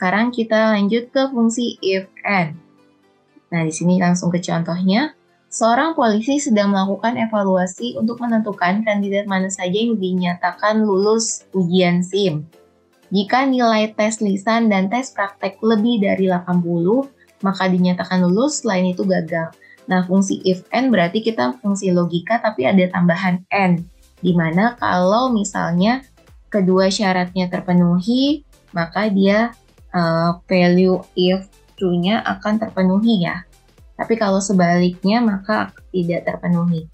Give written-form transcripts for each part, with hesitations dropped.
sekarang kita lanjut ke fungsi if and. Nah, di sini langsung ke contohnya. Seorang polisi sedang melakukan evaluasi untuk menentukan kandidat mana saja yang dinyatakan lulus ujian SIM. Jika nilai tes lisan dan tes praktek lebih dari 80, maka dinyatakan lulus, selain itu gagal. Nah, fungsi if and berarti kita fungsi logika tapi ada tambahan and. Dimana kalau misalnya kedua syaratnya terpenuhi, maka dia value if true-nya akan terpenuhi ya. Tapi kalau sebaliknya maka tidak terpenuhi.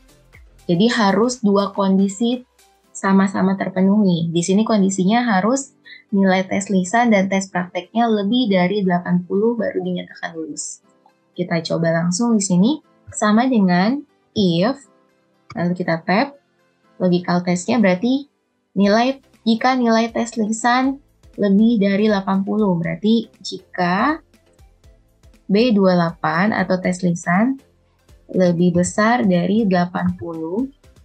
Jadi harus dua kondisi sama-sama terpenuhi. Di sini kondisinya harus nilai tes lisan dan tes prakteknya lebih dari 80 baru dinyatakan lulus. Kita coba langsung di sini. Sama dengan if, lalu kita tab, logical testnya berarti jika nilai tes lisan lebih dari 80, berarti jika B28 atau tes lisan lebih besar dari 80.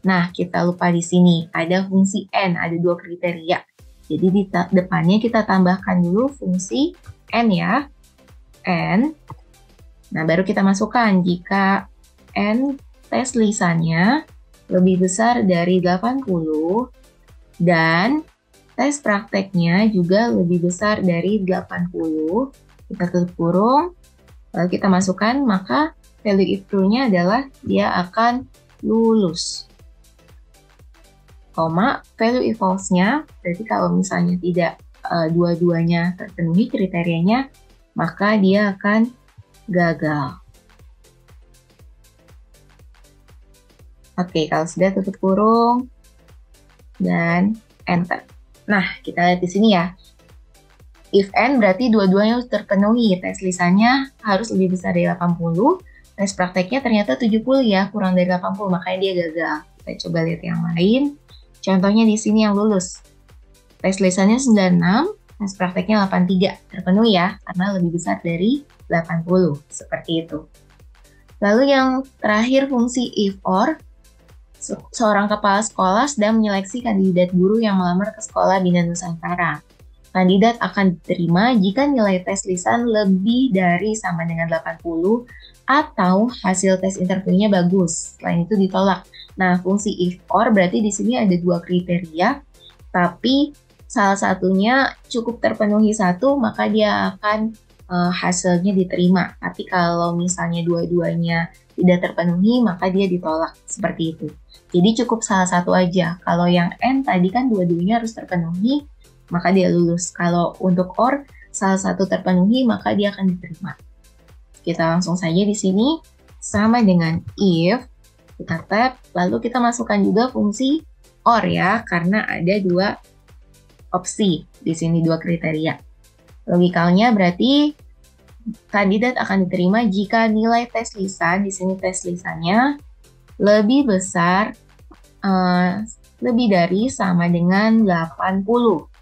Nah, kita lupa di sini ada fungsi and, ada dua kriteria. Jadi di depannya kita tambahkan dulu fungsi and ya. And. Nah, baru kita masukkan jika and tes lisannya lebih besar dari 80 dan tes prakteknya juga lebih besar dari 80. Kita tutup kurung. Lalu kita masukkan, maka value if true-nya adalah dia akan lulus. Value if false-nya, berarti kalau misalnya tidak dua-duanya terpenuhi kriterianya, maka dia akan gagal. Oke, kalau sudah tutup kurung dan enter. Nah, kita lihat di sini ya. If and berarti dua-duanya harus terpenuhi. Tes lisannya harus lebih besar dari 80. Tes prakteknya ternyata 70 ya, kurang dari 80, makanya dia gagal. Kita coba lihat yang lain. Contohnya di sini yang lulus. Tes lisannya 96, tes prakteknya 83. Terpenuhi ya, karena lebih besar dari 80. Seperti itu. Lalu yang terakhir fungsi if or. Seorang kepala sekolah sedang menyeleksi kandidat guru yang melamar ke sekolah Bina Nusantara. Kandidat akan diterima jika nilai tes lisan lebih dari sama dengan 80 atau hasil tes interviewnya bagus. Selain itu ditolak. Nah, fungsi if or berarti di sini ada dua kriteria, tapi salah satunya cukup terpenuhi satu, maka dia akan hasilnya diterima. Tapi kalau misalnya dua-duanya tidak terpenuhi, maka dia ditolak. Seperti itu. Jadi cukup salah satu aja. Kalau yang and tadi kan dua-duanya harus terpenuhi, maka dia lulus. Kalau untuk or, salah satu terpenuhi, maka dia akan diterima. Kita langsung saja di sini, sama dengan if, kita tab, lalu kita masukkan juga fungsi or ya, karena ada dua opsi, di sini dua kriteria. Logikalnya berarti, kandidat akan diterima jika nilai tes lisan, di sini tes lisannya, lebih besar, lebih dari sama dengan 80.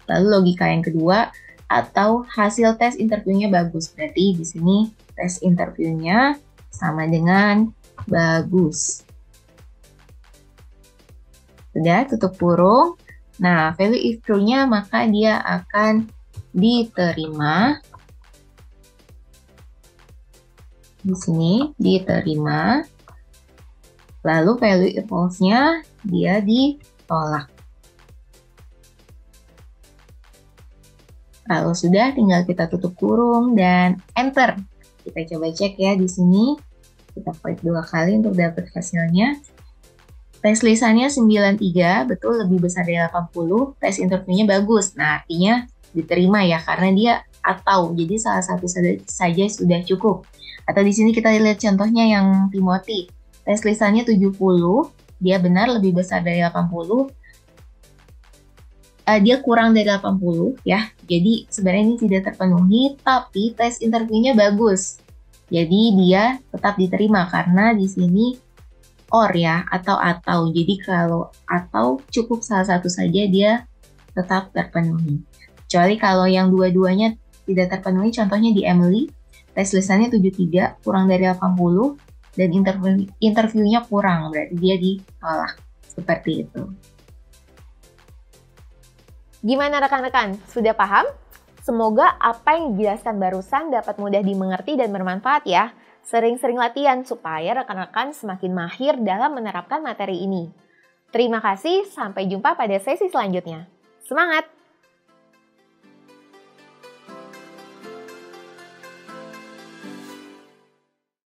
Lalu logika yang kedua, atau hasil tes interviewnya bagus. Berarti di sini tes interviewnya sama dengan bagus. Sudah, tutup kurung. Nah, value if true-nya maka dia akan diterima. Di sini diterima. Lalu value if false-nya dia ditolak. Kalau sudah, tinggal kita tutup kurung dan enter. Kita coba cek ya di sini. Kita klik 2 kali untuk dapat hasilnya. Tes lisannya 93, betul lebih besar dari 80. Tes interviewnya bagus. Nah, artinya diterima ya, karena dia atau. Jadi salah satu saja sudah cukup. Atau di sini kita lihat contohnya yang Timothy. Tes lisannya 70, dia benar lebih besar dari 80. Dia kurang dari 80 ya. Jadi sebenarnya ini tidak terpenuhi, tapi tes interviewnya bagus. Jadi dia tetap diterima karena di sini or ya, atau. Jadi kalau atau cukup salah satu saja dia tetap terpenuhi. Kecuali kalau yang dua-duanya tidak terpenuhi, contohnya di Emily, tes lisannya 73, kurang dari 80, dan interviewnya kurang, berarti dia ditolak. Seperti itu. Gimana rekan-rekan? Sudah paham? Semoga apa yang dijelaskan barusan dapat mudah dimengerti dan bermanfaat ya. Sering-sering latihan supaya rekan-rekan semakin mahir dalam menerapkan materi ini. Terima kasih, sampai jumpa pada sesi selanjutnya. Semangat!